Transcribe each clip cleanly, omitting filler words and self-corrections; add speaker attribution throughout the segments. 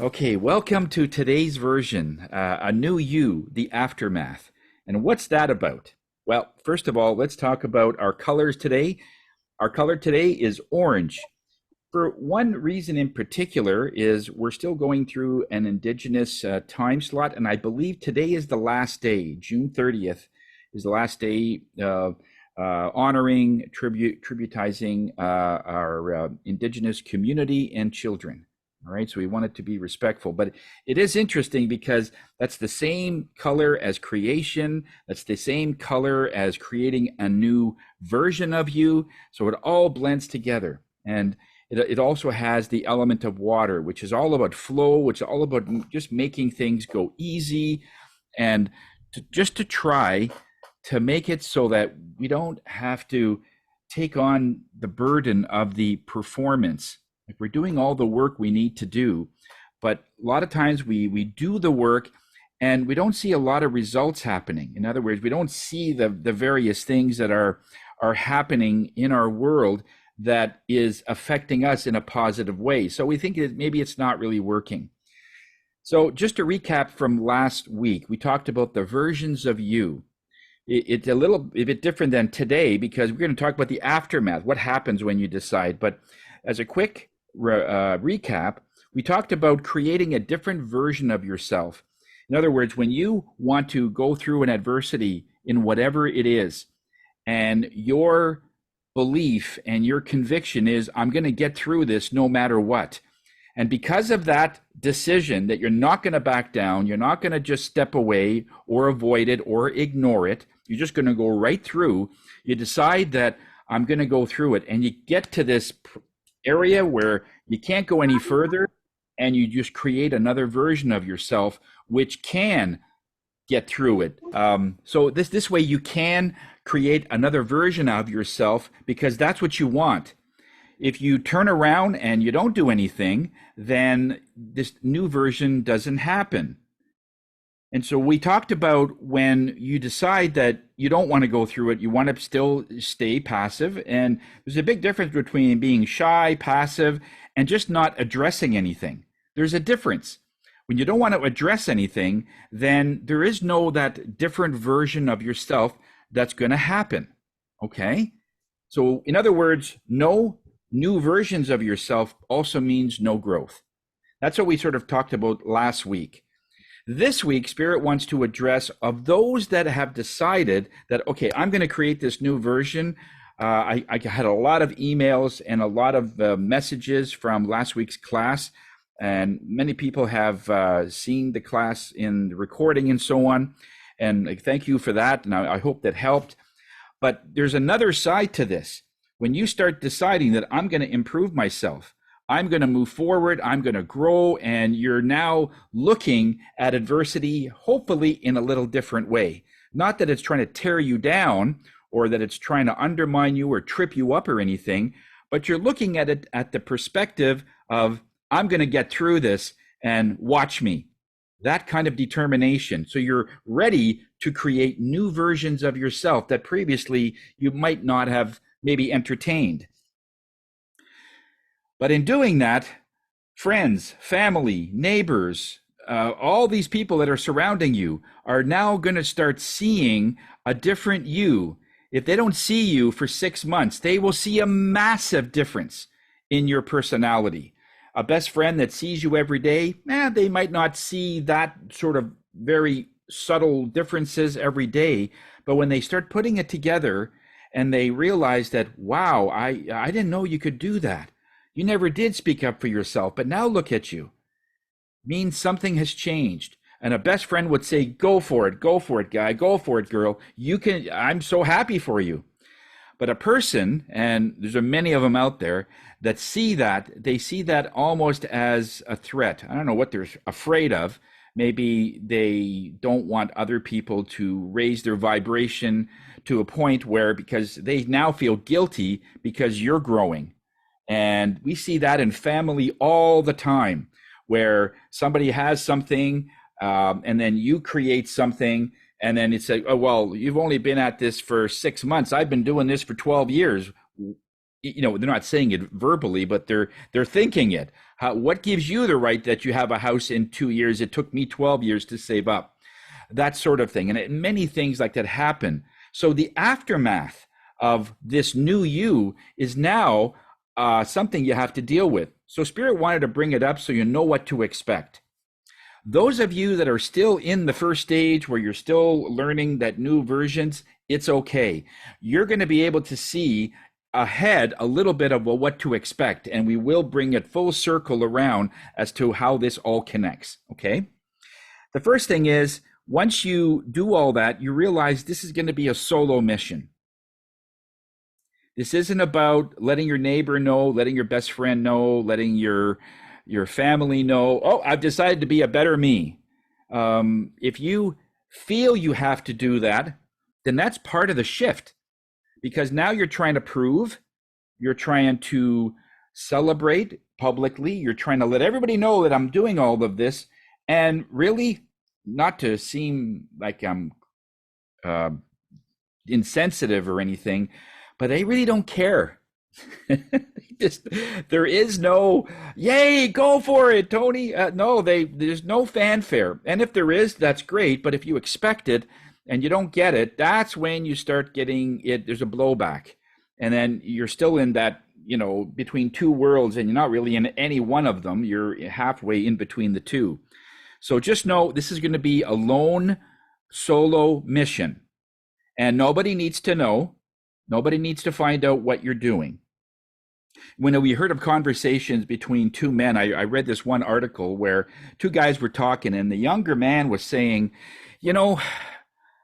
Speaker 1: Okay, welcome to today's version, a new you, the aftermath. And what's that about? Well, first of all, let's talk about our colors today. Our color today is orange. For one reason in particular is we're still going through an Indigenous time slot, and I believe today is the last day. June 30th is the last day honoring, tributizing our Indigenous community and children. All right, so we want it to be respectful, but it is interesting because that's the same color as creation. That's the same color as creating a new version of you. So it all blends together. And it also has the element of water, which is all about flow, which is all about just making things go easy and just to try to make it so that we don't have to take on the burden of the performance. Like we're doing all the work we need to do, but a lot of times we do the work and we don't see a lot of results happening. In other words, we don't see the various things that are happening in our world that is affecting us in a positive way. So we think that maybe it's not really working. So just to recap from last week, we talked about the versions of you. It's a little bit different than today because we're going to talk about the aftermath, what happens when you decide. But as a quick recap, we talked about creating a different version of yourself. In other words, when you want to go through an adversity in whatever it is, and your belief and your conviction is, I'm going to get through this no matter what. And because of that decision that you're not going to back down, you're not going to just step away or avoid it or ignore it, you're just going to go right through. You decide that I'm going to go through it, and you get to this area where you can't go any further, and you just create another version of yourself which can get through it. So this way you can create another version of yourself because that's what you want. If you turn around and you don't do anything, then this new version doesn't happen. And so we talked about when you decide that you don't want to go through it, you want to still stay passive. And there's a big difference between being shy, passive, and just not addressing anything. There's a difference. When you don't want to address anything, then there is no that different version of yourself that's going to happen. Okay? So in other words, no new versions of yourself also means no growth. That's what we sort of talked about last week. This week, Spirit wants to address of those that have decided that, okay, I'm going to create this new version. I had a lot of emails and a lot of messages from last week's class, and many people have seen the class in the recording and so on. And thank you for that, and I hope that helped. But there's another side to this. When you start deciding that I'm going to improve myself, I'm going to move forward, I'm going to grow, and you're now looking at adversity, hopefully in a little different way. Not that it's trying to tear you down or that it's trying to undermine you or trip you up or anything, but you're looking at it at the perspective of, I'm going to get through this and watch me. That kind of determination. So you're ready to create new versions of yourself that previously you might not have maybe entertained. But in doing that, friends, family, neighbors, all these people that are surrounding you are now going to start seeing a different you. If they don't see you for 6 months, they will see a massive difference in your personality. A best friend that sees you every day, they might not see that sort of very subtle differences every day. But when they start putting it together and they realize that, wow, I didn't know you could do that. You never did speak up for yourself, but now look at you. Means something has changed. And a best friend would say, go for it, guy, go for it, girl. You can, I'm so happy for you. But a person, and there's many of them out there, that see that, they see that almost as a threat. I don't know what they're afraid of. Maybe they don't want other people to raise their vibration to a point where, because they now feel guilty because you're growing. And we see that in family all the time, where somebody has something and then you create something, and then it's like, oh, well, you've only been at this for 6 months. I've been doing this for 12 years. they're not saying it verbally, but they're thinking it. What gives you the right that you have a house in 2 years? It took me 12 years to save up. That sort of thing. And many things like that happen. So the aftermath of this new you is now something you have to deal with. So Spirit wanted to bring it up so you know what to expect. Those of you that are still in the first stage where you're still learning that new versions, it's okay. You're going to be able to see ahead a little bit of what to expect, and we will bring it full circle around as to how this all connects, okay? The first thing is, once you do all that, you realize this is going to be a solo mission. This isn't about letting your neighbor know, letting your best friend know, letting your family know, oh, I've decided to be a better me. If you feel you have to do that, then that's part of the shift, because now you're trying to prove, you're trying to celebrate publicly, you're trying to let everybody know that I'm doing all of this, and really, not to seem like I'm insensitive or anything, but they really don't care. There is no, yay, go for it, Tony. No, there's no fanfare. And if there is, that's great. But if you expect it and you don't get it, that's when you start getting it. There's a blowback. And then you're still in that, between two worlds, and you're not really in any one of them. You're halfway in between the two. So just know this is going to be a lone solo mission. And nobody needs to know. Nobody needs to find out what you're doing. When we heard of conversations between two men, I read this one article where two guys were talking, and the younger man was saying,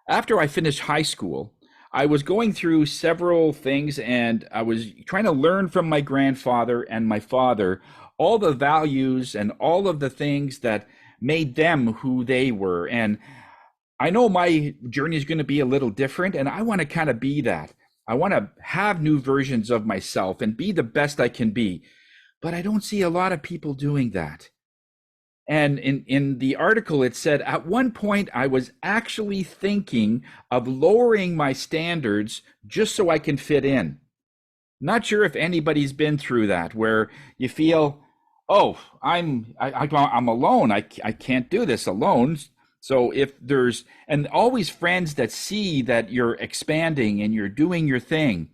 Speaker 1: after I finished high school, I was going through several things, and I was trying to learn from my grandfather and my father all the values and all of the things that made them who they were. And I know my journey is going to be a little different, and I want to kind of be that. I want to have new versions of myself and be the best I can be. But I don't see a lot of people doing that. And in the article, it said, at one point, I was actually thinking of lowering my standards just so I can fit in. Not sure if anybody's been through that, where you feel, oh, I'm alone. I can't do this alone. So if there's, and always friends that see that you're expanding and you're doing your thing,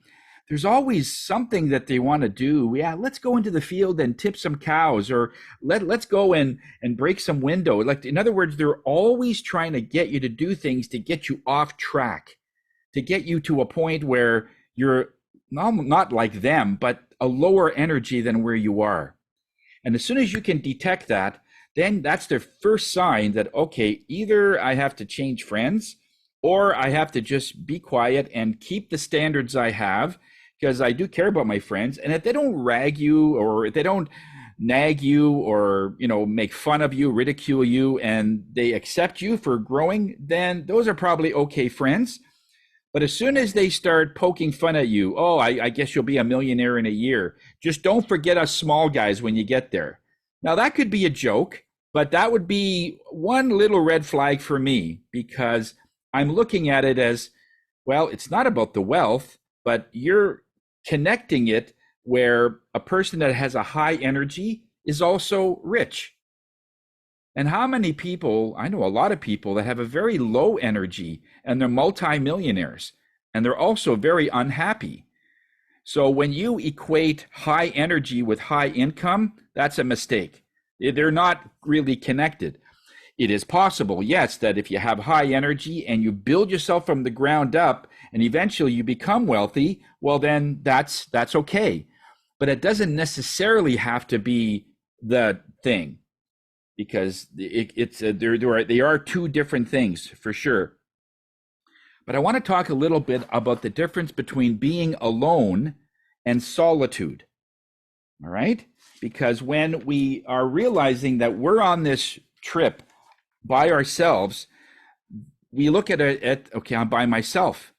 Speaker 1: there's always something that they want to do. Yeah, let's go into the field and tip some cows, or let's go and break some window. Like, in other words, they're always trying to get you to do things to get you off track, to get you to a point where you're not like them, but a lower energy than where you are. And as soon as you can detect that, then that's the first sign that, okay, either I have to change friends, or I have to just be quiet and keep the standards I have, because I do care about my friends. And if they don't rag you, or if they don't nag you, or make fun of you, ridicule you, and they accept you for growing, then those are probably okay friends. But as soon as they start poking fun at you, oh, I guess you'll be a millionaire in a year, just don't forget us small guys when you get there. Now, that could be a joke, but that would be one little red flag for me, because I'm looking at it as, well, it's not about the wealth, but you're connecting it where a person that has a high energy is also rich. And how many people, I know a lot of people that have a very low energy and they're multimillionaires, and they're also very unhappy. So when you equate high energy with high income, that's a mistake. They're not really connected. It is possible, yes, that if you have high energy and you build yourself from the ground up and eventually you become wealthy, well, then that's okay. But it doesn't necessarily have to be the thing, because they are two different things for sure. But I want to talk a little bit about the difference between being alone and solitude. All right? Because when we are realizing that we're on this trip by ourselves, we look at it, okay, I'm by myself.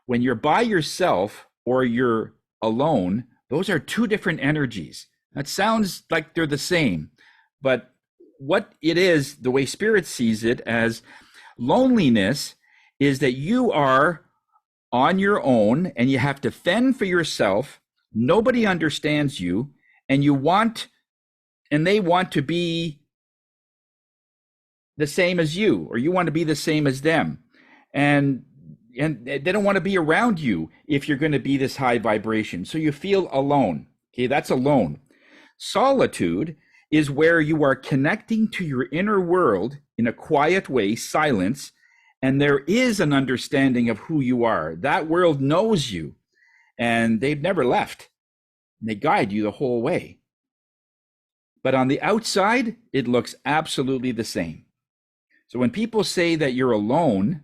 Speaker 1: When you're by yourself or you're alone, those are two different energies. That sounds like they're the same, but what it is, the way Spirit sees it as loneliness, is that you are on your own and you have to fend for yourself, Nobody understands you, and they want to be the same as you, or you want to be the same as them. And they don't want to be around you if you're going to be this high vibration. So you feel alone. Okay, that's alone. Solitude is where you are connecting to your inner world in a quiet way, silence, and there is an understanding of who you are. That world knows you, and they've never left. They guide you the whole way. But on the outside, it looks absolutely the same. So when people say that you're alone,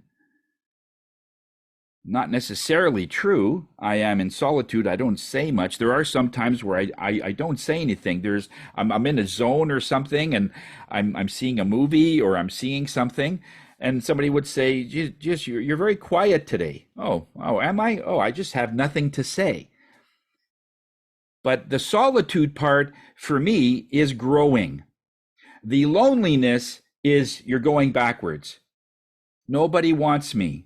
Speaker 1: not necessarily true. I am in solitude. I don't say much. There are some times where I don't say anything. I'm in a zone or something, and I'm seeing a movie or I'm seeing something, and somebody would say, "Just you're very quiet today." Oh, am I? Oh, I just have nothing to say. But the solitude part for me is growing. The loneliness is you're going backwards. Nobody wants me.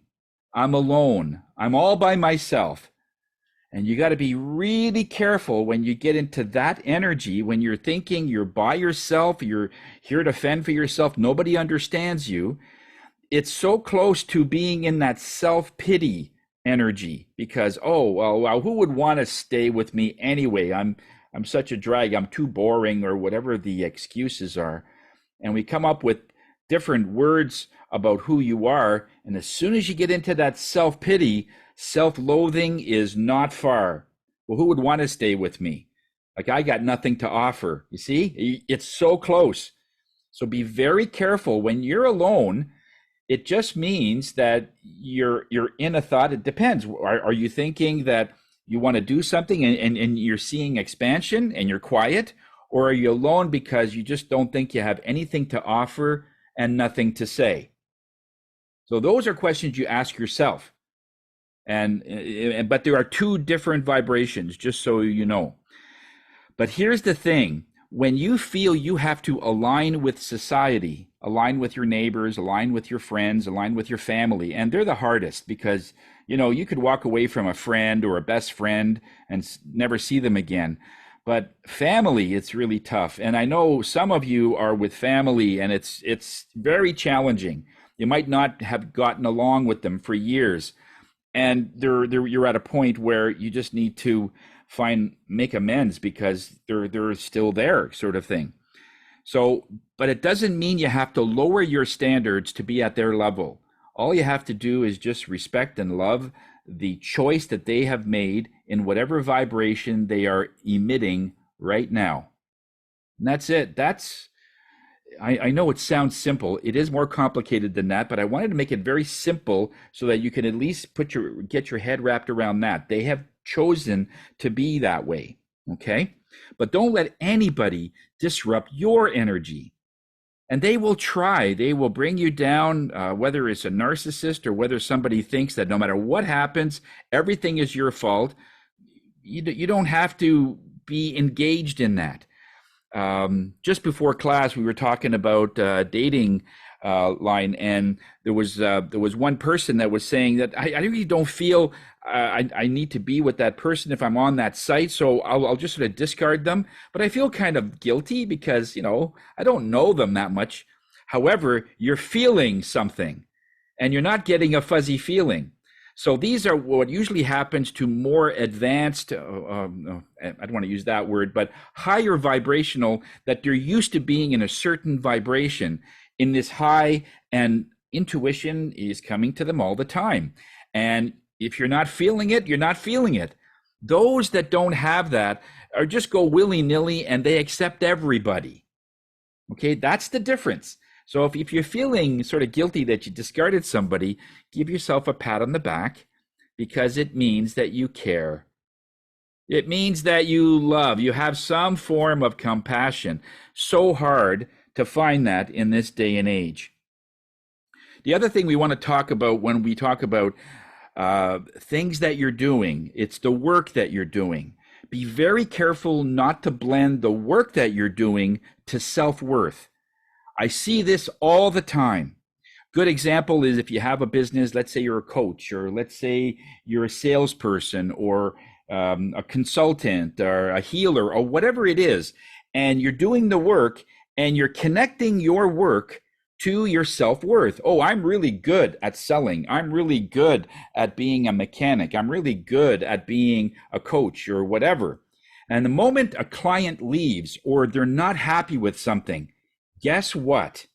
Speaker 1: I'm alone. I'm all by myself. And you got to be really careful when you get into that energy, when you're thinking you're by yourself, you're here to fend for yourself, nobody understands you. It's so close to being in that self-pity energy because, oh, well, who would want to stay with me anyway? I'm such a drag. I'm too boring, or whatever the excuses are. And we come up with different words about who you are. And as soon as you get into that self-pity, self-loathing is not far. Well, who would want to stay with me? Like, I got nothing to offer. You see, it's so close. So be very careful when you're alone. It just means that you're in a thought. It depends. Are you thinking that you want to do something and you're seeing expansion and you're quiet? Or are you alone because you just don't think you have anything to offer and nothing to say? So those are questions you ask yourself. But there are two different vibrations, just so you know. But here's the thing. When you feel you have to align with society, align with your neighbors, align with your friends, align with your family, and they're the hardest because, you could walk away from a friend or a best friend and never see them again. But family, it's really tough. And I know some of you are with family and it's very challenging. You might not have gotten along with them for years. And you're at a point where you just need to make amends because they're still there, sort of thing. So, but it doesn't mean you have to lower your standards to be at their level. All you have to do is just respect and love the choice that they have made in whatever vibration they are emitting right now. And that's it. I know it sounds simple. It is more complicated than that, but I wanted to make it very simple so that you can at least get your head wrapped around that. They have chosen to be that way, okay? But don't let anybody disrupt your energy. And they will try. They will bring you down, whether it's a narcissist or whether somebody thinks that no matter what happens, everything is your fault. You don't have to be engaged in that. Just before class, we were talking about dating line, and there was one person that was saying that I really don't feel I need to be with that person if I'm on that site, so I'll just sort of discard them. But I feel kind of guilty because I don't know them that much. However, you're feeling something, and you're not getting a fuzzy feeling. So these are what usually happens to more advanced, I don't want to use that word, but higher vibrational, that they're used to being in a certain vibration in this high, and intuition is coming to them all the time. And if you're not feeling it, you're not feeling it. Those that don't have that are just go willy-nilly and they accept everybody. Okay, that's the difference. So if you're feeling sort of guilty that you discarded somebody, give yourself a pat on the back because it means that you care. It means that you love. You have some form of compassion. So hard to find that in this day and age. The other thing we want to talk about when we talk about things that you're doing, it's the work that you're doing. Be very careful not to blend the work that you're doing to self-worth. I see this all the time. Good example is if you have a business, let's say you're a coach, or let's say you're a salesperson, or a consultant or a healer or whatever it is, and you're doing the work and you're connecting your work to your self-worth. Oh, I'm really good at selling. I'm really good at being a mechanic. I'm really good at being a coach or whatever. And the moment a client leaves or they're not happy with something, guess what?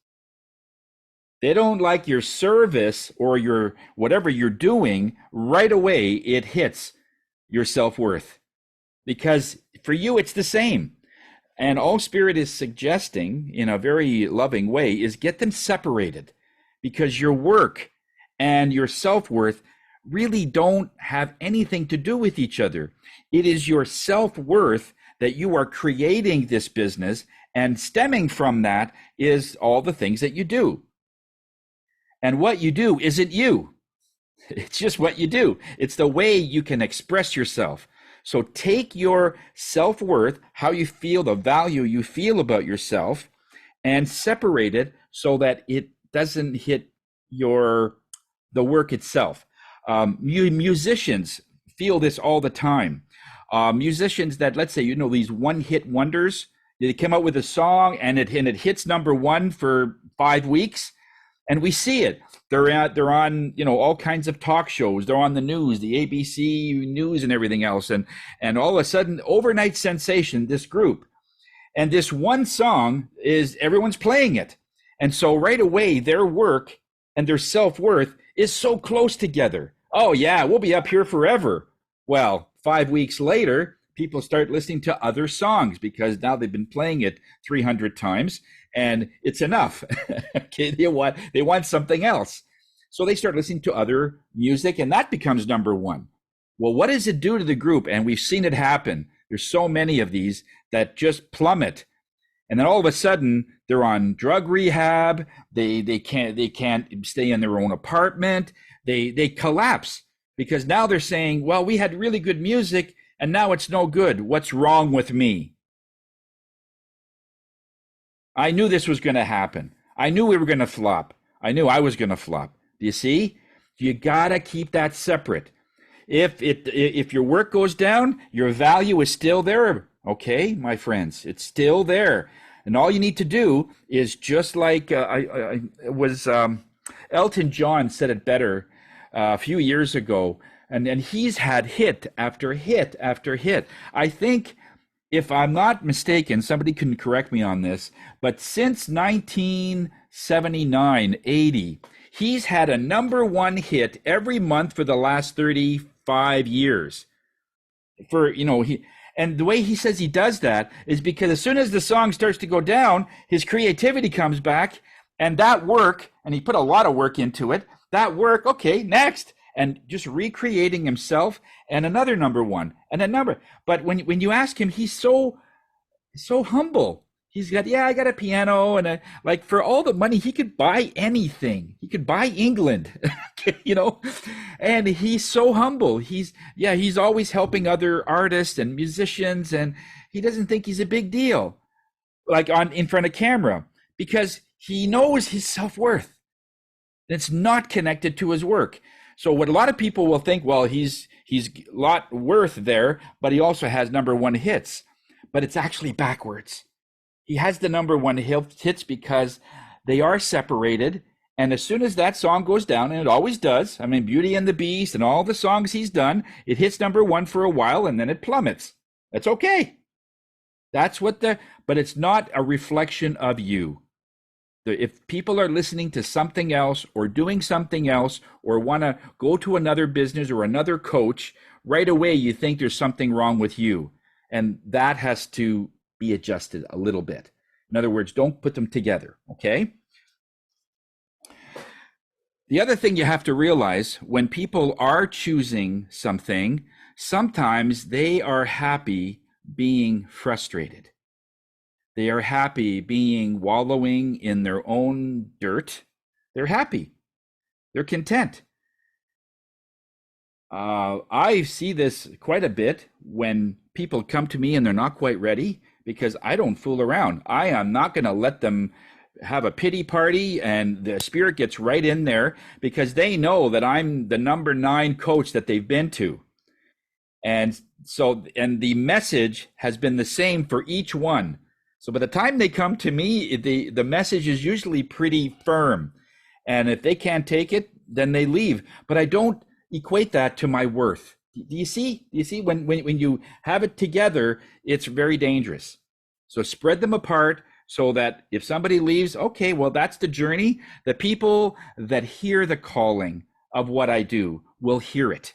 Speaker 1: They don't like your service or your whatever you're doing, right away it hits your self-worth, because for you it's the same. And all Spirit is suggesting in a very loving way is get them separated, because your work and your self-worth really don't have anything to do with each other. It is your self-worth that you are creating this business, and stemming from that is all the things that you do. And what you do isn't you. It's just what you do. It's the way you can express yourself. So take your self-worth, how you feel, the value you feel about yourself, and separate it so that it doesn't hit the work itself. Musicians feel this all the time. Musicians that, let's say, these one-hit wonders, they come out with a song and it hits number one for 5 weeks. And we see it. They're on all kinds of talk shows. They're on the news, the ABC news and everything else. And all of a sudden, overnight sensation, this group. And this one song is everyone's playing it. And so right away, their work and their self-worth is so close together. Oh yeah, we'll be up here forever. Well, 5 weeks later, people start listening to other songs because now they've been playing it 300 times. And it's enough. Okay, they want something else. So they start listening to other music, and that becomes number one. Well, what does it do to the group? And we've seen it happen. There's so many of these that just plummet. And then all of a sudden, they're on drug rehab. They can't stay in their own apartment. They collapse because now they're saying, well, we had really good music, and now it's no good. What's wrong with me? I knew this was going to happen. I knew we were going to flop. I knew I was going to flop. Do you see? You got to keep that separate. If your work goes down, your value is still there. Okay, my friends, it's still there. And all you need to do is just like Elton John said it better a few years ago, and he's had hit after hit after hit. I think, if I'm not mistaken, somebody can correct me on this, but since 1979, 80, he's had a number one hit every month for the last 35 years. And the way he says he does that is because as soon as the song starts to go down, his creativity comes back, and that work, and he put a lot of work into it, that work, okay, next. And just recreating himself, and another number one and a number. But when you ask him, he's so humble. He's got, I got a piano, and like for all the money, he could buy anything. He could buy England, and he's so humble. He's always helping other artists and musicians, and he doesn't think he's a big deal, like in front of camera, because he knows his self-worth. It's not connected to his work. So what a lot of people will think, well, he's a lot worth there, but he also has number one hits. But it's actually backwards. He has the number one hits because they are separated. And as soon as that song goes down, and it always does, I mean, Beauty and the Beast and all the songs he's done, it hits number one for a while and then it plummets. That's okay. But it's not a reflection of you. If people are listening to something else or doing something else or want to go to another business or another coach, right away you think there's something wrong with you. And that has to be adjusted a little bit. In other words, don't put them together, okay? The other thing you have to realize, when people are choosing something, sometimes they are happy being frustrated. They are happy wallowing in their own dirt. They're happy. They're content. I see this quite a bit when people come to me and they're not quite ready, because I don't fool around. I am not going to let them have a pity party, and the Spirit gets right in there because they know that I'm the number 9 coach that they've been to. And so, and the message has been the same for each one. So by the time they come to me, the message is usually pretty firm. And if they can't take it, then they leave. But I don't equate that to my worth. Do you see? Do you see when you have it together, it's very dangerous. So spread them apart so that if somebody leaves, okay, well, that's the journey. The people that hear the calling of what I do will hear it.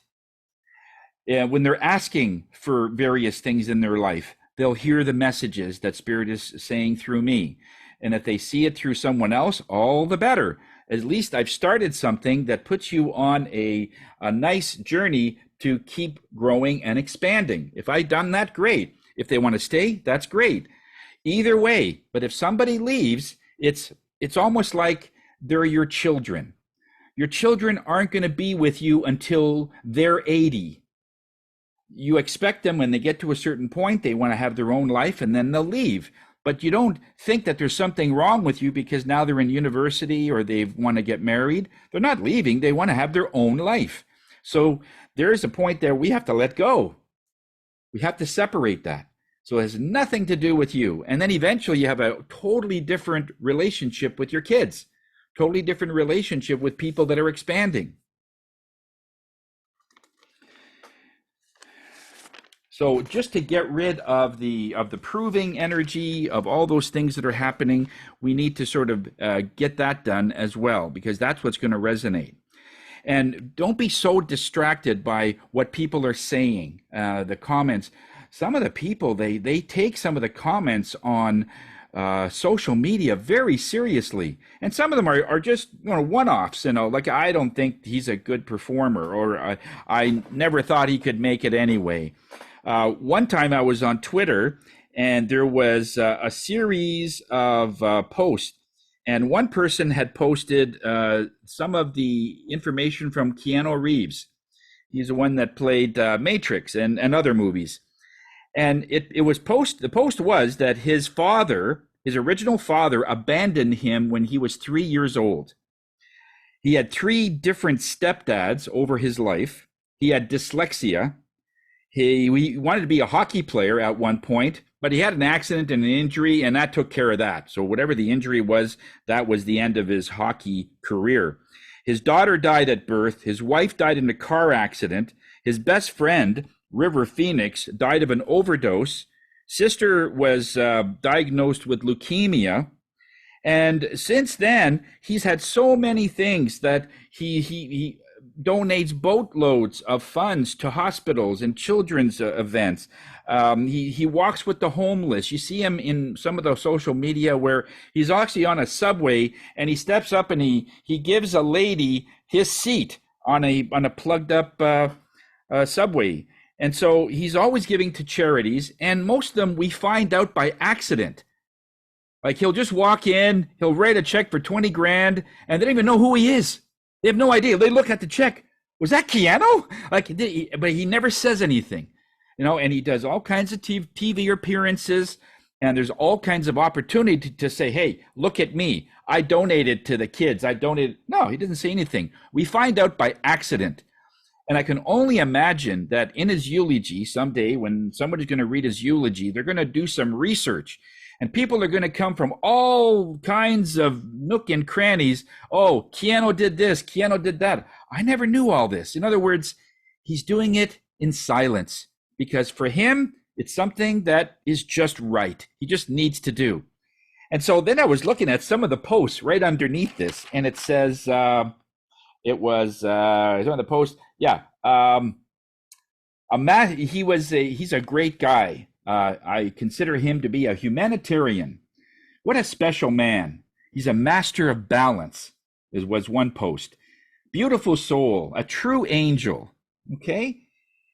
Speaker 1: And when they're asking for various things in their life, they'll hear the messages that Spirit is saying through me. And if they see it through someone else, all the better. At least I've started something that puts you on a nice journey to keep growing and expanding. If I've done that, great. If they want to stay, that's great. Either way, but if somebody leaves, it's almost like they're your children. Your children aren't going to be with you until they're 80. You expect them when they get to a certain point, they want to have their own life and then they'll leave. But you don't think that there's something wrong with you because now they're in university or they want to get married. They're not leaving. They want to have their own life. So there is a point there we have to let go. We have to separate that. So it has nothing to do with you. And then eventually you have a totally different relationship with your kids, totally different relationship with people that are expanding. So just to get rid of the proving energy of all those things that are happening, we need to sort of get that done as well, because that's what's going to resonate. And don't be so distracted by what people are saying, the comments. Some of the people, they take some of the comments on social media very seriously. And some of them are just one-offs, like I don't think he's a good performer, or I never thought he could make it anyway. One time I was on Twitter and there was a series of posts, and one person had posted some of the information from Keanu Reeves. He's the one that played Matrix and other movies. And the post was that his original father abandoned him when he was 3 years old. He had 3 different stepdads over his life. He had dyslexia. He wanted to be a hockey player at one point, but he had an accident and an injury, and that took care of that. So whatever the injury was, that was the end of his hockey career. His daughter died at birth. His wife died in a car accident. His best friend, River Phoenix, died of an overdose. Sister was diagnosed with leukemia. And since then, he's had so many things that he donates boatloads of funds to hospitals and children's events. He walks with the homeless. You see him in some of the social media where he's actually on a subway and he steps up and he gives a lady his seat on a plugged up subway. And so he's always giving to charities, and most of them we find out by accident. Like he'll just walk in, he'll write a check for 20 grand, and they don't even know who he is. They have no idea. They look at the check. Was that Keanu? But he never says anything, and he does all kinds of TV appearances, and there's all kinds of opportunity to say, hey, look at me. I donated to the kids. No, he doesn't say anything. We find out by accident. And I can only imagine that in his eulogy someday, when somebody's going to read his eulogy, they're going to do some research. And people are going to come from all kinds of nook and crannies. Oh, Keanu did this, Keanu did that. I never knew all this. In other words, he's doing it in silence because for him, it's something that is just right. He just needs to do. And so then I was looking at some of the posts right underneath this, and it says, he's on the post. Yeah. He's a great guy. I consider him to be a humanitarian. What a special man. He's a master of balance, was one post. Beautiful soul, a true angel. Okay.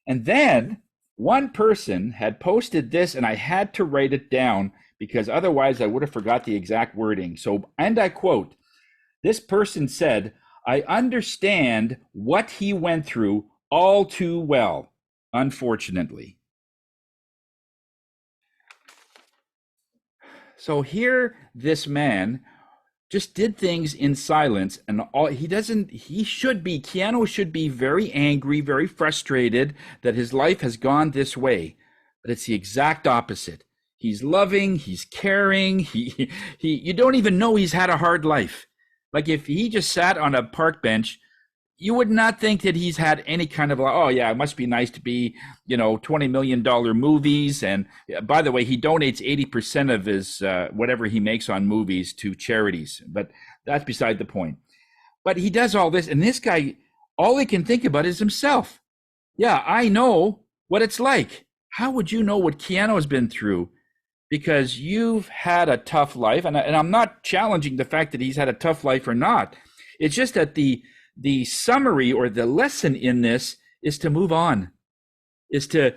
Speaker 1: And then one person had posted this, and I had to write it down because otherwise I would have forgot the exact wording. So, and I quote, this person said, I understand what he went through all too well, unfortunately. So here, this man just did things in silence, and all he doesn't he should be Keanu should be very angry, very frustrated that his life has gone this way, but it's the exact opposite. He's loving, he's caring, he you don't even know he's had a hard life. Like if he just sat on a park bench, you would not think that he's had any kind of, oh yeah, it must be nice to be, $20 million movies. And by the way, he donates 80% of his whatever he makes on movies to charities, but that's beside the point. But he does all this, and this guy, all he can think about is himself. Yeah, I know what it's like. How would you know what Keanu has been through? Because you've had a tough life, and I'm not challenging the fact that he's had a tough life or not. It's just that the summary or the lesson in this is to move on, is to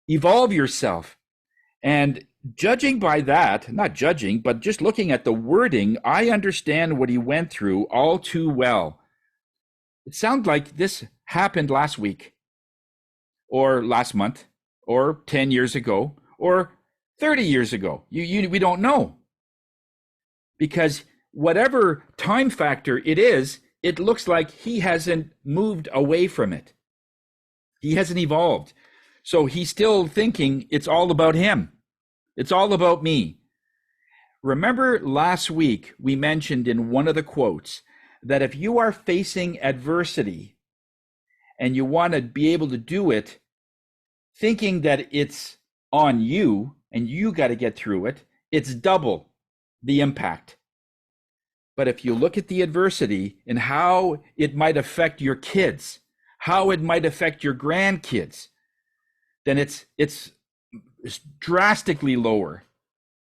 Speaker 1: evolve yourself. And judging by that, not judging, but just looking at the wording, I understand what he went through all too well. It sounds like this happened last week, or last month, or 10 years ago, or 30 years ago. We don't know. Because whatever time factor it is, it looks like he hasn't moved away from it. He hasn't evolved. So he's still thinking it's all about him. It's all about me. Remember last week we mentioned in one of the quotes that if you are facing adversity and you want to be able to do it thinking that it's on you and you got to get through it, it's double the impact. But if you look at the adversity and how it might affect your kids, how it might affect your grandkids, then it's drastically lower.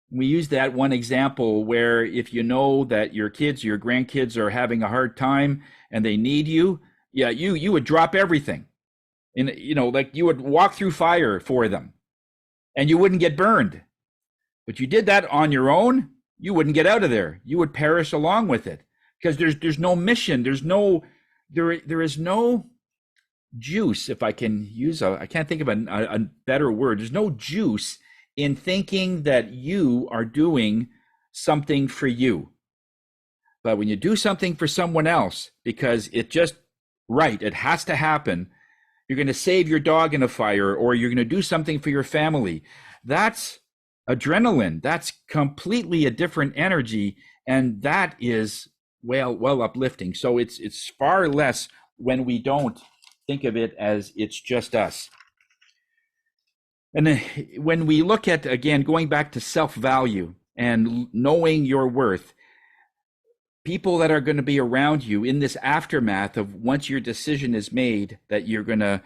Speaker 1: We use that one example where if you know that your kids, your grandkids are having a hard time and they need you, yeah, you would drop everything. And like you would walk through fire for them and you wouldn't get burned. But you did that on your own, you wouldn't get out of there. You would perish along with it because there's no mission. There is no juice. If I can use I can't think of a better word. There's no juice in thinking that you are doing something for you. But when you do something for someone else, because it has to happen, you're going to save your dog in a fire, or you're going to do something for your family. That's adrenaline. That's completely a different energy, and that is well uplifting. So it's far less when we don't think of it as it's just us. And when we look at, again, going back to self-value and knowing your worth, people that are going to be around you in this aftermath of once your decision is made that you're going to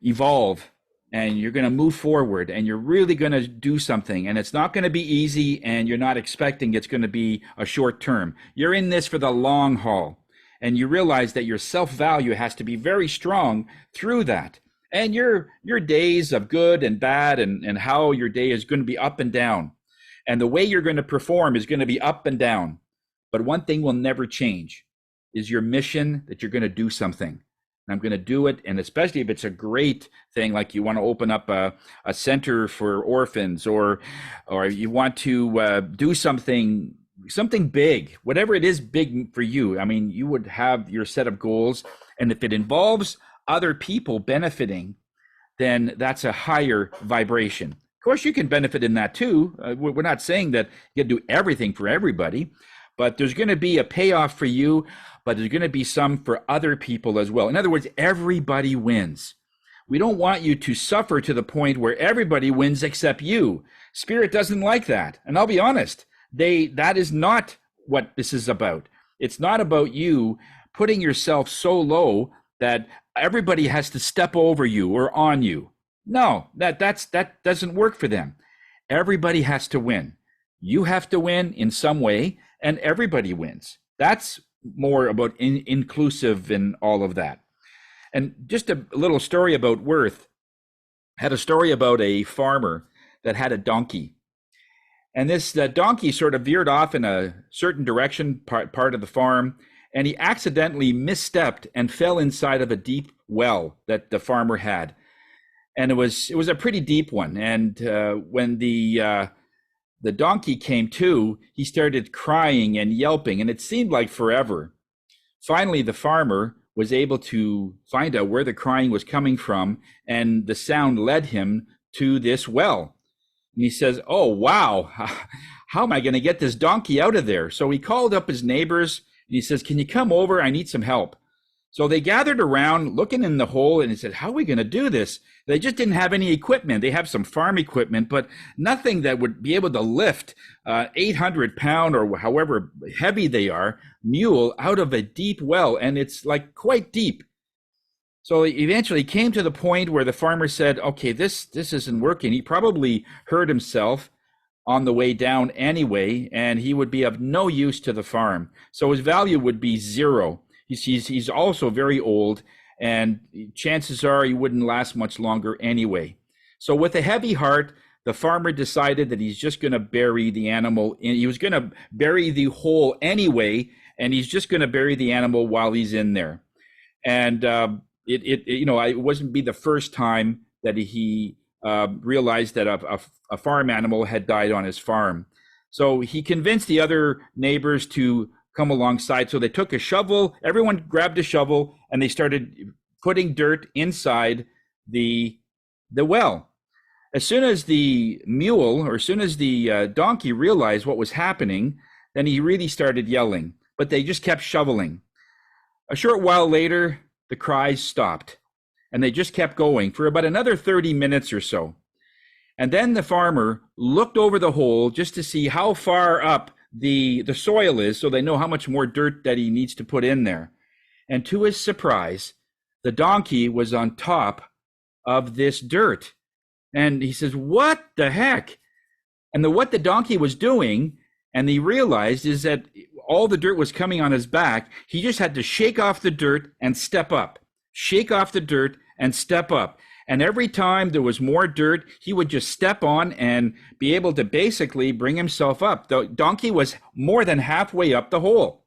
Speaker 1: evolve and you're going to move forward and you're really going to do something, and it's not going to be easy, and you're not expecting it's going to be a short term. You're in this for the long haul, and you realize that your self-value has to be very strong through that. And your days of good and bad and how your day is going to be up and down. And the way you're going to perform is going to be up and down. But one thing will never change is your mission, that you're going to do something. And I'm going to do it. And especially if it's a great thing, like you want to open up a center for orphans, or you want to do something big, whatever it is big for you. I mean, you would have your set of goals. And if it involves other people benefiting, then that's a higher vibration. Of course, you can benefit in that too. We're not saying that you do everything for everybody, but there's going to be a payoff for you, but there's going to be some for other people as well. In other words, everybody wins. We don't want you to suffer to the point where everybody wins except you. Spirit doesn't like that. And I'll be honest, that is not what this is about. It's not about you putting yourself so low that everybody has to step over you or on you. No, that doesn't work for them. Everybody has to win. You have to win in some way, and everybody wins. That's more about inclusive and all of that. And just a little story about worth. I had a story about a farmer that had a donkey. And this donkey sort of veered off in a certain direction, part of the farm, and he accidentally misstepped and fell inside of a deep well that the farmer had. And it was a pretty deep one. And when the the donkey came to, he started crying and yelping, and it seemed like forever. Finally, the farmer was able to find out where the crying was coming from, and the sound led him to this well. And he says, "Oh, wow, how am I going to get this donkey out of there?" So he called up his neighbors, and he says, "Can you come over? I need some help." So they gathered around looking in the hole, and he said, "How are we going to do this?" They just didn't have any equipment. They have some farm equipment, but nothing that would be able to lift 800-pound or however heavy they are mule out of a deep well, and it's like quite deep. So he eventually came to the point where the farmer said, "Okay, this isn't working." He probably hurt himself on the way down anyway, and he would be of no use to the farm. So his value would be zero. He's also very old, and chances are he wouldn't last much longer anyway. So with a heavy heart, the farmer decided that he's just going to bury the animal. He was going to bury the hole anyway, and he's just going to bury the animal while he's in there. And it wasn't be the first time that he realized that a farm animal had died on his farm. So he convinced the other neighbors to come alongside. So they took a shovel, everyone grabbed a shovel, and they started putting dirt inside the well. As soon as the mule, or as soon as the donkey realized what was happening, then he really started yelling, but they just kept shoveling. A short while later, the cries stopped, and they just kept going for about another 30 minutes or so. And then the farmer looked over the hole just to see how far up the soil is, so they know how much more dirt that he needs to put in there. And to his surprise, the donkey was on top of this dirt. And he says, "What the heck?" And what the donkey was doing, and he realized, is that all the dirt was coming on his back. He just had to shake off the dirt and step up. Shake off the dirt and step up. And every time there was more dirt, he would just step on and be able to basically bring himself up. The donkey was more than halfway up the hole.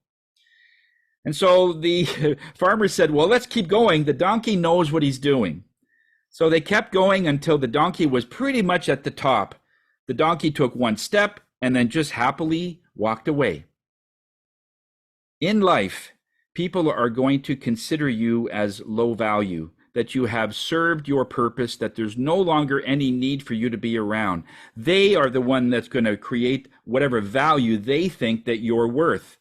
Speaker 1: And so the farmer said, "Well, let's keep going. The donkey knows what he's doing." So they kept going until the donkey was pretty much at the top. The donkey took one step and then just happily walked away. In life, people are going to consider you as low value, that you have served your purpose, that there's no longer any need for you to be around. They are the one that's going to create whatever value they think that you're worth.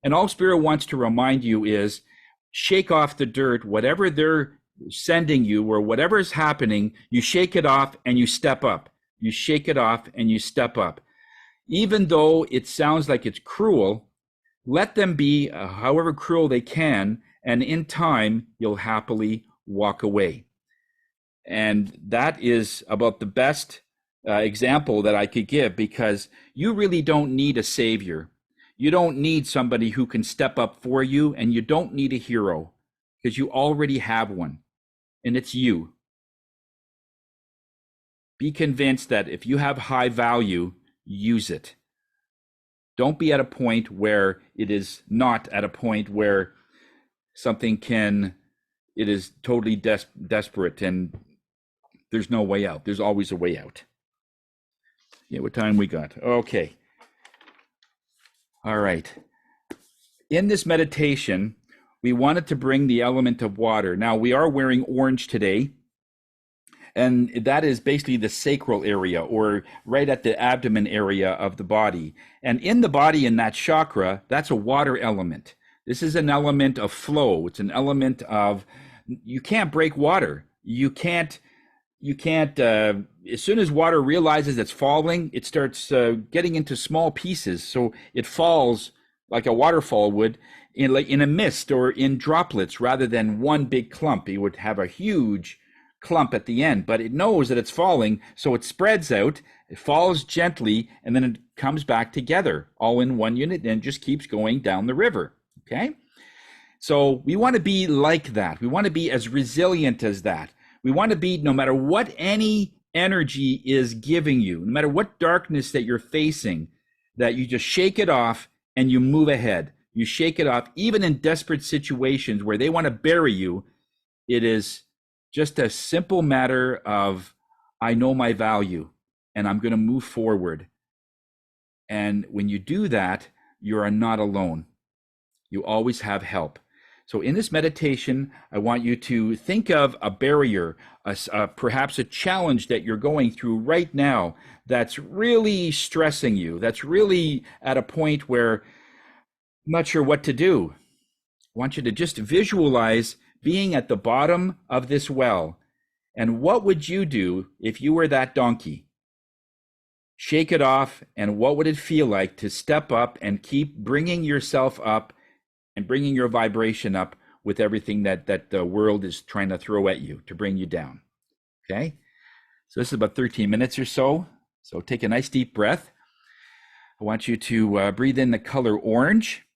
Speaker 1: And all Spirit wants to remind you is, shake off the dirt, whatever they're sending you or whatever is happening, you shake it off and you step up. You shake it off and you step up. Even though it sounds like it's cruel, let them be however cruel they can, and in time, you'll happily walk away. And that is about the best example that I could give, because you really don't need a savior. You don't need somebody who can step up for you, and you don't need a hero, because you already have one, and it's you. Be convinced that if you have high value, use it. Don't be at a point where it is not at a point where it is totally desperate and there's no way out. There's always a way out. Yeah, what time we got? Okay. All right. In this meditation, we wanted to bring the element of water. Now, we are wearing orange today, and that is basically the sacral area, or right at the abdomen area of the body. And in the body, in that chakra, that's a water element. This is an element of flow. It's an element of, you can't break water. You can't, as soon as water realizes it's falling, it starts getting into small pieces. So it falls like a waterfall would in a mist or in droplets rather than one big clump. It would have a huge clump at the end, but it knows that it's falling, so it spreads out, it falls gently, and then it comes back together all in one unit and just keeps going down the river. Okay? So we want to be like that. We want to be as resilient as that. We want to be, no matter what any energy is giving you, no matter what darkness that you're facing, that you just shake it off and you move ahead. You shake it off, even in desperate situations where they want to bury you. It is just a simple matter of, I know my value and I'm going to move forward. And when you do that, you are not alone. You always have help. So in this meditation, I want you to think of a barrier, perhaps a challenge that you're going through right now that's really stressing you, that's really at a point where I'm not sure what to do. I want you to just visualize being at the bottom of this well. And what would you do if you were that donkey? Shake it off, and what would it feel like to step up and keep bringing yourself up and bringing your vibration up with everything that the world is trying to throw at you to bring you down? Okay? So this is about 13 minutes or so. So take a nice deep breath. I want you to breathe in the color orange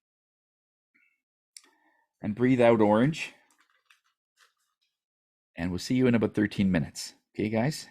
Speaker 1: and breathe out orange. And we'll see you in about 13 minutes. Okay, guys?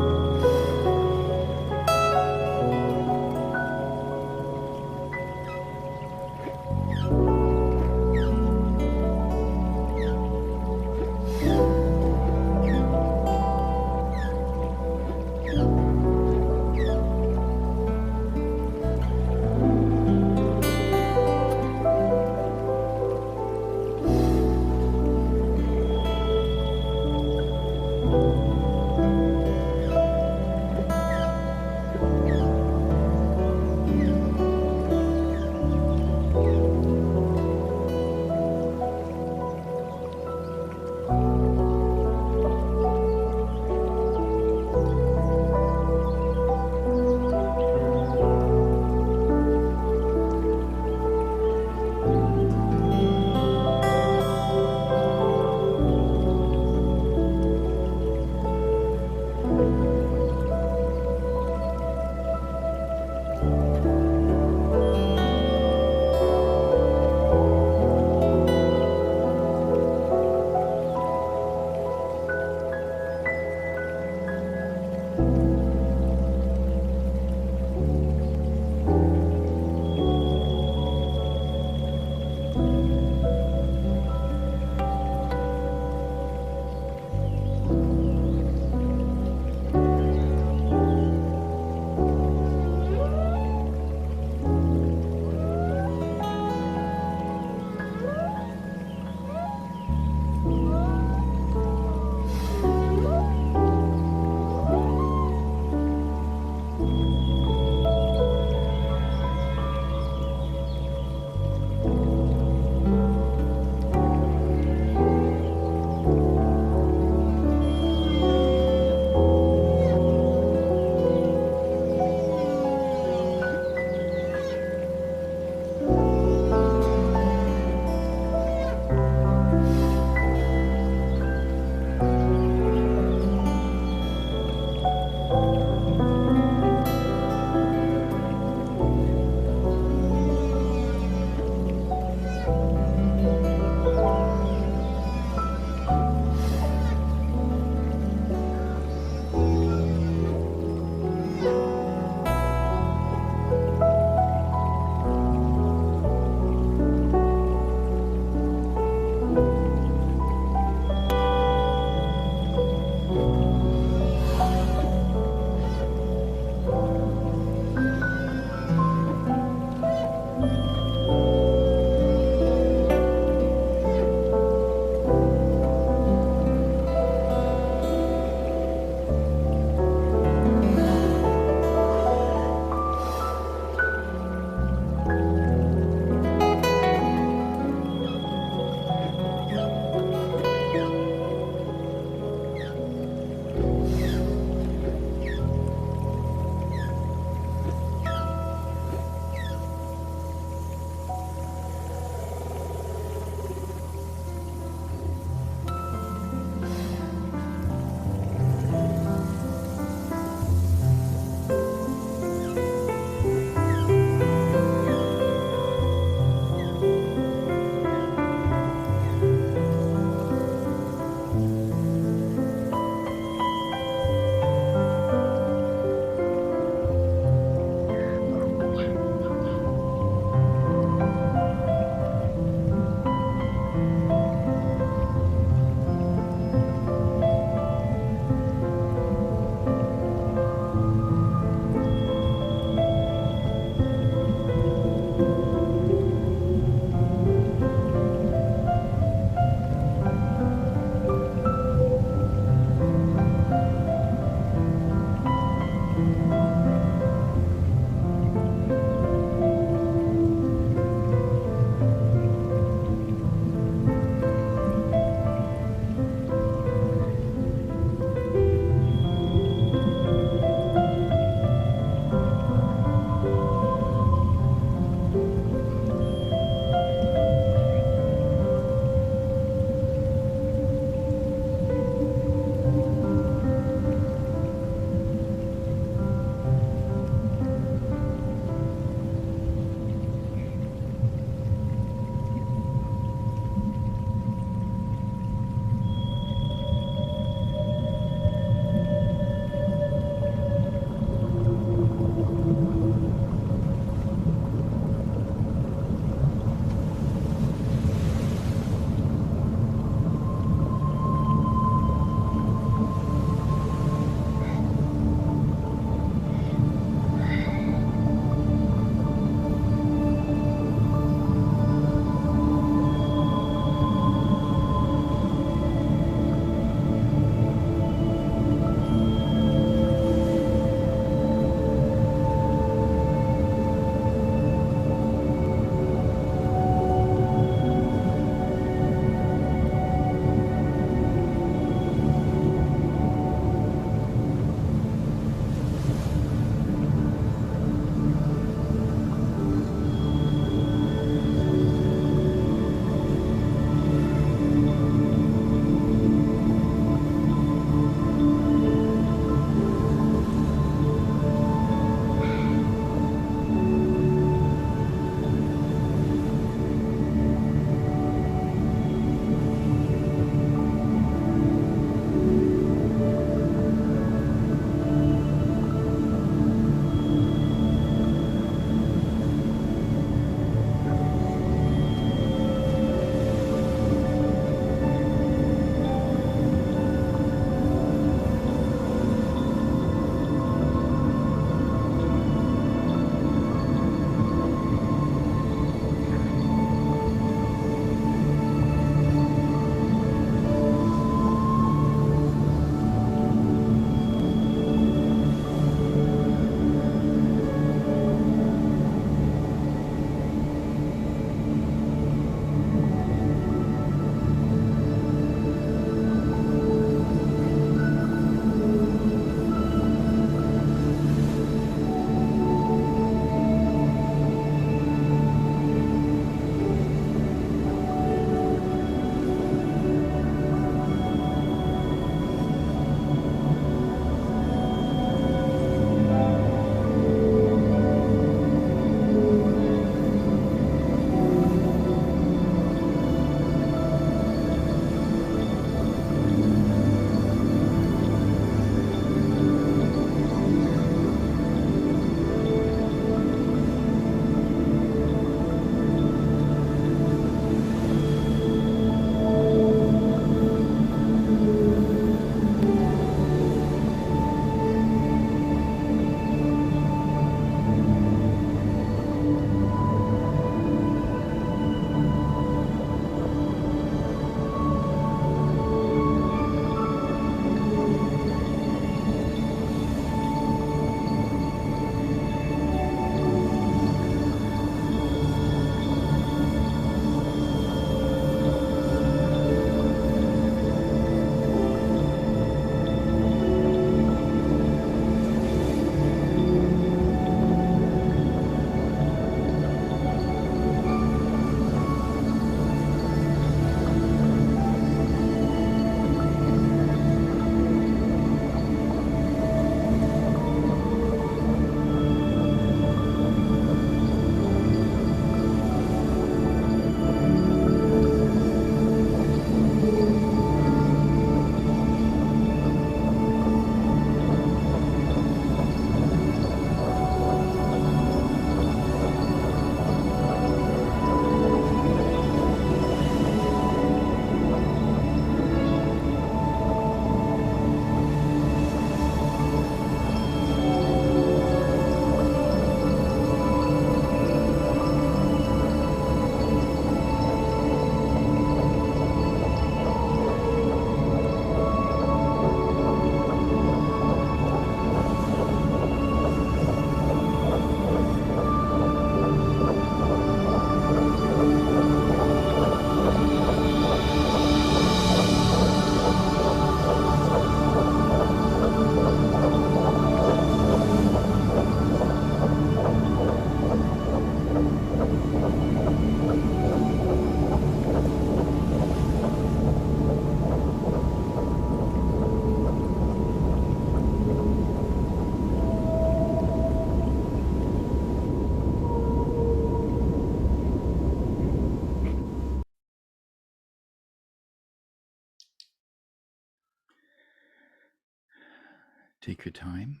Speaker 1: Take your time.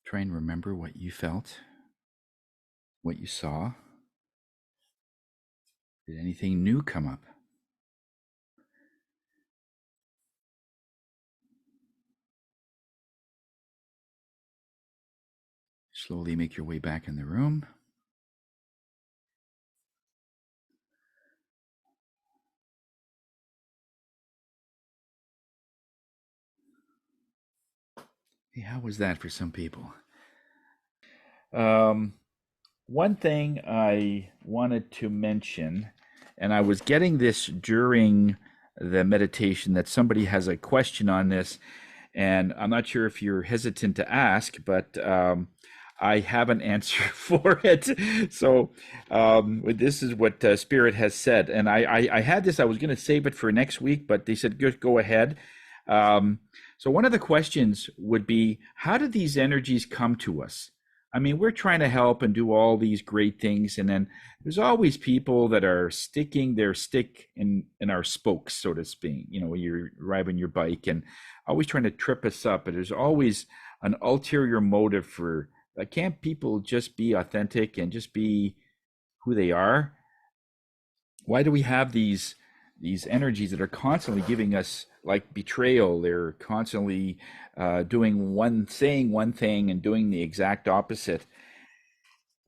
Speaker 1: Try and remember what you felt, what you saw. Did anything new come up? Slowly make your way back in the room. Hey, how was that for some people? Um, One thing I wanted to mention, and I was getting this during the meditation, that somebody has a question on this, and I'm not sure if you're hesitant to ask, but I have an answer for it. So this is what Spirit has said, and I had this. I was going to save it for next week, but they said go ahead. Um, so one of the questions would be, how do these energies come to us? I mean, we're trying to help and do all these great things, and then there's always people that are sticking their stick in our spokes, so to speak. You know, when you're riding your bike and always trying to trip us up. But there's always an ulterior motive for, like, can't people just be authentic and just be who they are? Why do we have these energies that are constantly giving us like betrayal? They're constantly saying one thing and doing the exact opposite.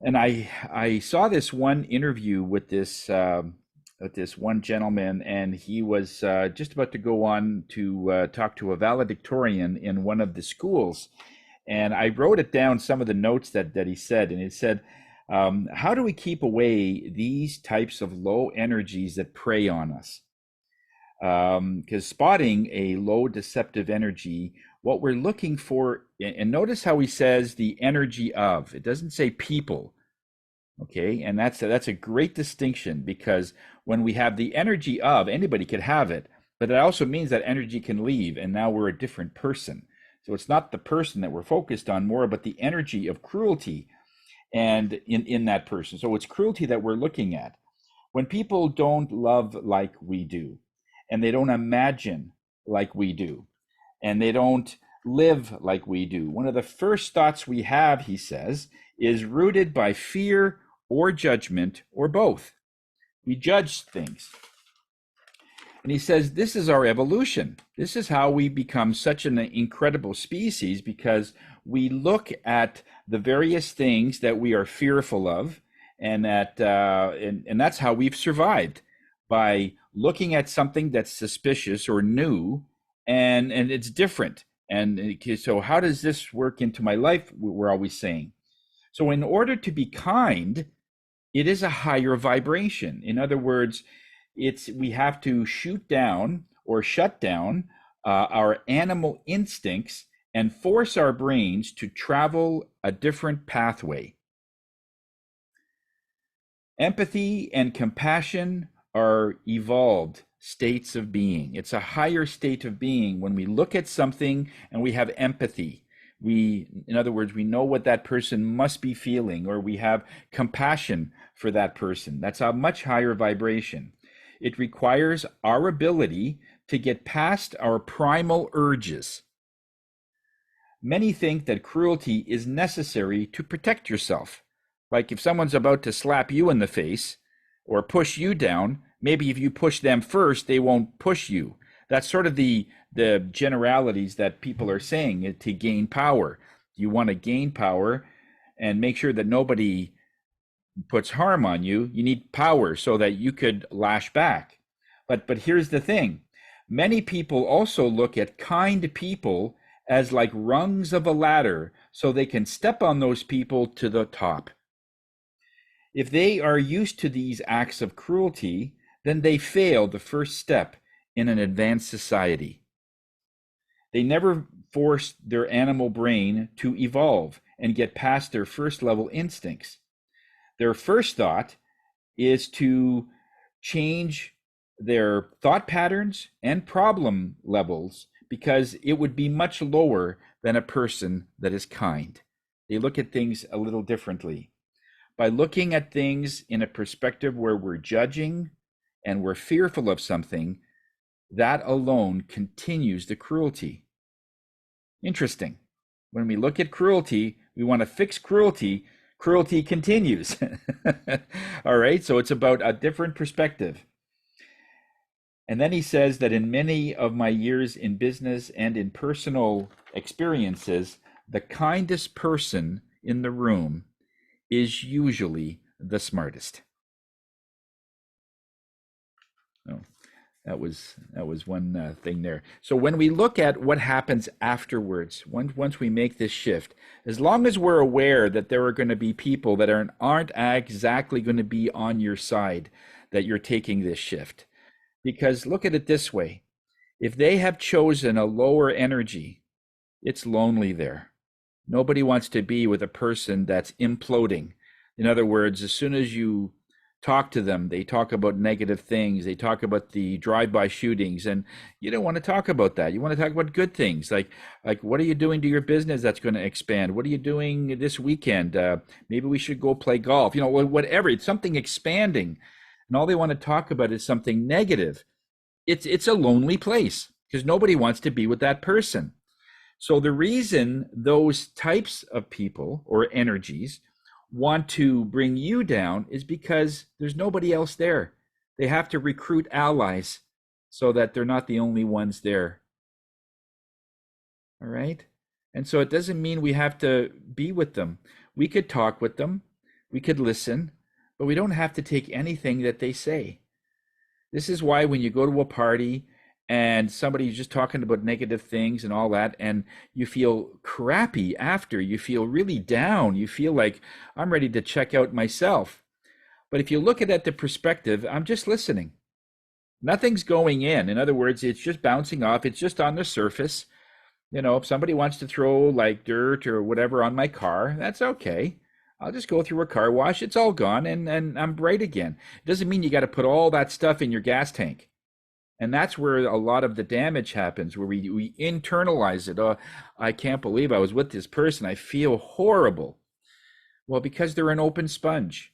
Speaker 1: And I saw this one interview with this one gentleman, and he was just about to go on to talk to a valedictorian in one of the schools. And I wrote it down, some of the notes that he said, and it said, how do we keep away these types of low energies that prey on us? Because spotting a low deceptive energy, what we're looking for, and notice how he says the energy of, it doesn't say people. Okay, and that's a great distinction, because when we have the energy of, anybody could have it, but it also means that energy can leave, and now we're a different person. So it's not the person that we're focused on, more but the energy of cruelty and in that person. So it's cruelty that we're looking at. When people don't love like we do, and they don't imagine like we do, and they don't live like we do, one of the first thoughts we have, he says, is rooted by fear or judgment or both. We judge things. And he says this is our evolution. This is how we become such an incredible species, because we look at the various things that we are fearful of, and and that's how we've survived, by looking at something that's suspicious or new, and it's different. And okay, so how does this work into my life? We're always saying. So in order to be kind, it is a higher vibration. In other words, we have to shoot down or shut down our animal instincts and force our brains to travel a different pathway. Empathy and compassion are evolved states of being. It's a higher state of being when we look at something and we have empathy. In other words, we know what that person must be feeling, or we have compassion for that person. That's a much higher vibration. It requires our ability to get past our primal urges. Many think that cruelty is necessary to protect yourself. Like if someone's about to slap you in the face or push you down, maybe if you push them first, they won't push you. That's sort of the generalities that people are saying to gain power. You want to gain power and make sure that nobody puts harm on you. You need power so that you could lash back. But here's the thing. Many people also look at kind people as like rungs of a ladder, so they can step on those people to the top. If they are used to these acts of cruelty, then they fail the first step in an advanced society. They never force their animal brain to evolve and get past their first level instincts. Their first thought is to change their thought patterns and problem levels, because it would be much lower than a person that is kind. They look at things a little differently. By looking at things in a perspective where we're judging and we're fearful of something, that alone continues the cruelty. Interesting. When we look at cruelty, we want to fix cruelty. Cruelty continues. All right. So it's about a different perspective. And then he says that in many of my years in business and in personal experiences, the kindest person in the room is usually the smartest. Oh, that was one thing there. So when we look at what happens afterwards, once we make this shift, as long as we're aware that there are going to be people that aren't exactly going to be on your side, that you're taking this shift. Because look at it this way: if they have chosen a lower energy, it's lonely there. Nobody wants to be with a person that's imploding. In other words, as soon as you talk to them, they talk about negative things. They talk about the drive-by shootings, and you don't want to talk about that. You want to talk about good things, like what are you doing to your business that's going to expand? What are you doing this weekend? Maybe we should go play golf. Whatever. It's something expanding, and all they want to talk about is something negative. It's a lonely place because nobody wants to be with that person. So the reason those types of people or energies want to bring you down is because there's nobody else there. They have to recruit allies so that they're not the only ones there. All right? And so it doesn't mean we have to be with them. We could talk with them, we could listen, but we don't have to take anything that they say. This is why when you go to a party and somebody's just talking about negative things and all that, and you feel crappy after, you feel really down, you feel like I'm ready to check out myself. But if you look at it the perspective, I'm just listening. Nothing's going in. In other words, it's just bouncing off. It's just on the surface. If somebody wants to throw like dirt or whatever on my car, that's okay. I'll just go through a car wash. It's all gone and I'm bright again. It doesn't mean you got to put all that stuff in your gas tank. And that's where a lot of the damage happens, where we internalize it. Oh, I can't believe I was with this person. I feel horrible. Well, because they're an open sponge.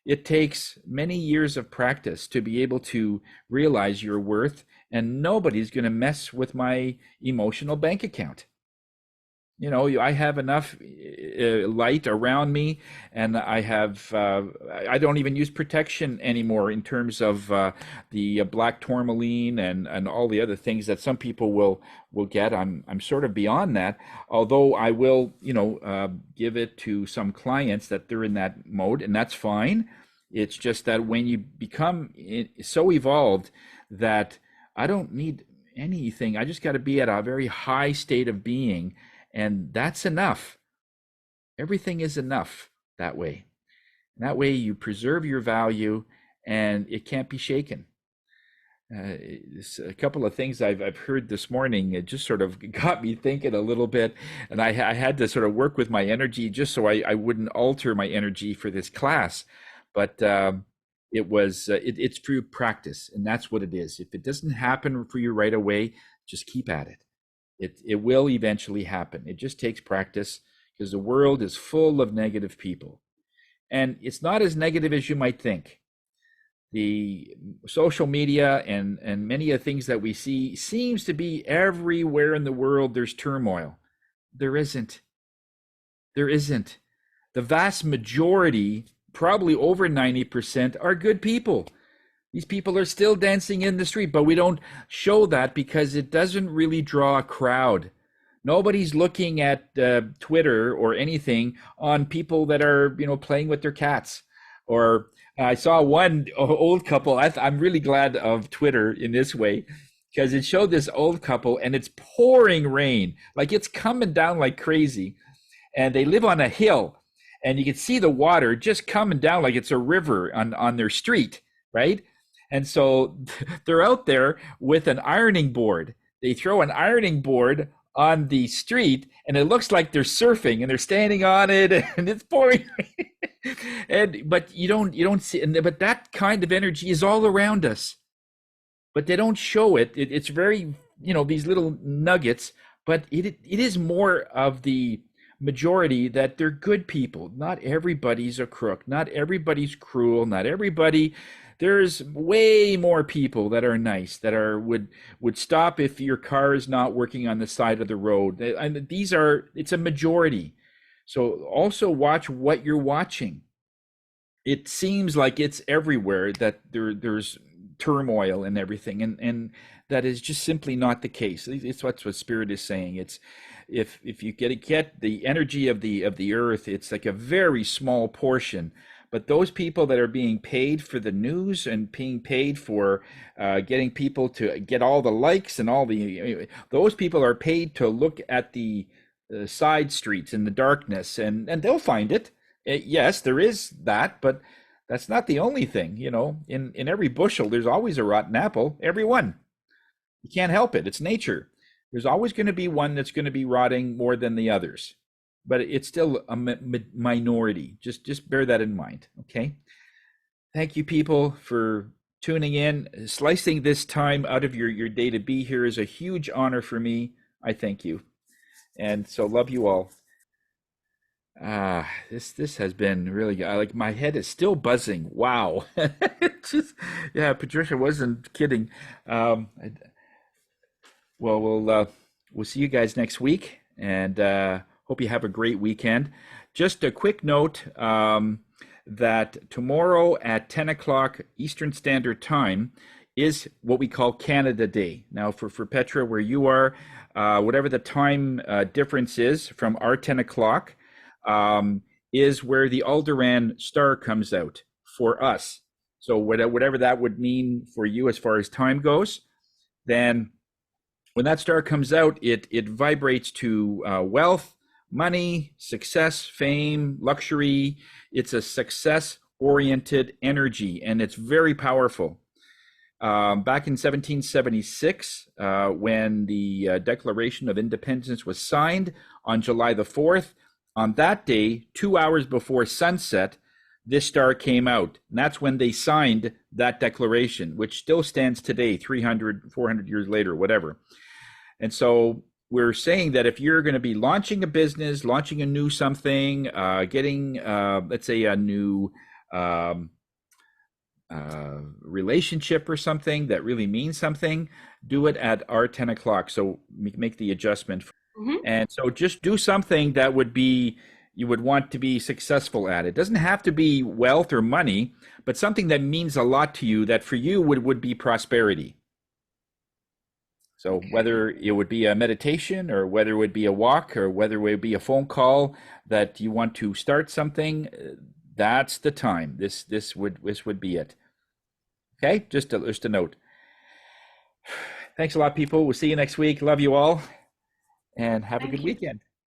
Speaker 1: It takes many years of practice to be able to realize your worth, and nobody's going to mess with my emotional bank account. I have enough light around me, and I don't even use protection anymore in terms of the black tourmaline and all the other things that some people will get. I'm sort of beyond that, although I will, give it to some clients that they're in that mode, and that's fine. It's just that when you become so evolved that I don't need anything, I just got to be at a very high state of being, and that's enough. Everything is enough that way. And that way you preserve your value and it can't be shaken. A couple of things I've heard this morning, it just sort of got me thinking a little bit. And I had to sort of work with my energy just so I wouldn't alter my energy for this class. But it's through practice, and that's what it is. If it doesn't happen for you right away, just keep at it. It will eventually happen. It just takes practice because the world is full of negative people. And it's not as negative as you might think. The social media and many of the things that we see seems to be everywhere in the world there's turmoil. There isn't. There isn't. The vast majority, probably over 90%, are good people. These people are still dancing in the street, but we don't show that because it doesn't really draw a crowd. Nobody's looking at Twitter or anything on people that are, playing with their cats. Or I saw one old couple. I'm really glad of Twitter in this way because it showed this old couple and it's pouring rain. Like it's coming down like crazy. And they live on a hill and you can see the water just coming down like it's a river on their street, right? And so they're out there with an ironing board. They throw an ironing board on the street and it looks like they're surfing and they're standing on it and it's pouring. But you don't see, but that kind of energy is all around us, but they don't show it. It's very, these little nuggets, but it is more of the majority that they're good people. Not everybody's a crook. Not everybody's cruel. Not everybody There's way more people that are nice, that are would stop if your car is not working on the side of the road. And these are, it's a majority. So also watch what you're watching. It seems like it's everywhere that there's turmoil and everything, and that is just simply not the case. It's what Spirit is saying. It's if you get the energy of the earth, it's like a very small portion. But those people that are being paid for the news and being paid for getting people to get all the likes and all the, those people are paid to look at the side streets in the darkness, and they'll find it. Yes, there is that, but that's not the only thing. In every bushel, there's always a rotten apple. Every one. You can't help it. It's nature. There's always going to be one that's going to be rotting more than the others, but it's still a minority. Just bear that in mind. Okay. Thank you, people, for tuning in. Slicing this time out of your day to be here is a huge honor for me. I thank you, and so love you all. This has been really good. Like, my head is still buzzing. Wow. Just, yeah, Patricia wasn't kidding. Well, we'll see you guys next week, and hope you have a great weekend. Just a quick note, that tomorrow at 10 o'clock Eastern Standard Time is what we call Canada Day. Now, for Petra, where you are, whatever the time difference is from our 10 o'clock, is where the Alderan star comes out for us. So whatever that would mean for you as far as time goes, then when that star comes out, it vibrates to wealth, money, success, fame, luxury. It's a success-oriented energy, and it's very powerful. Back in 1776, when the Declaration of Independence was signed on July the 4th, on that day, 2 hours before sunset, this star came out. And that's when they signed that declaration, which still stands today, 300, 400 years later, whatever. And so we're saying that if you're going to be launching a business, launching a new something, getting, let's say, a new relationship or something that really means something, do it at our 10 o'clock. So make the adjustment. And so just do something that would be, you would want to be successful at. It doesn't have to be wealth or money, but something that means a lot to you, that for you would be prosperity. So whether it would be a meditation, or whether it would be a walk, or whether it would be a phone call that you want to start something, that's the time. This would be it. Okay, just a note. Thanks a lot, people. We'll see you next week. Love you all, and have a good weekend.